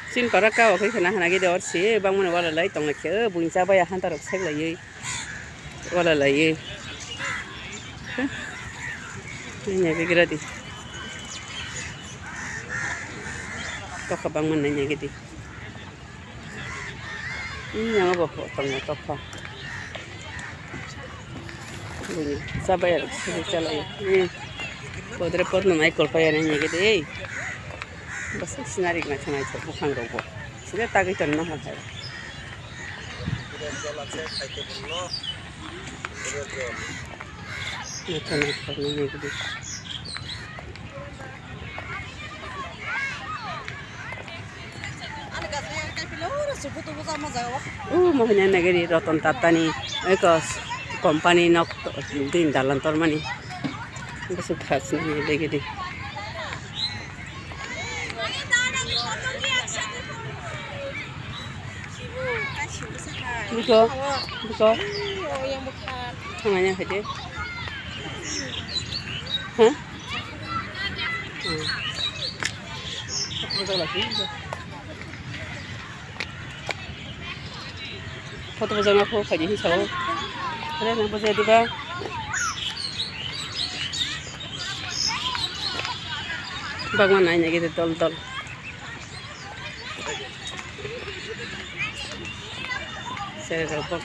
sin para ka okai kana hana ge dor si bang mana wala lai tong la ke buin sa ba ya han tarok sek lai wala lai ini be gira di to ka bang mana nya ge di ini yang apa tong la to ka buin sa ba ya sek chala ye podre pod na kol pa ya nya ge di bas sinari na chana cha bukhang ro bo sile tagi ton na ha chana khani ne gidi mohnya negeri Ratan Tata ni ekos company nok din dalan tor mani besuk khas ni degidi Buko, namanya aja. Hah? Foto lagi. Foto jangan aku kaji hisau. Ada yang bisa tiba. Bagaimana ini kita tol. Saya dapat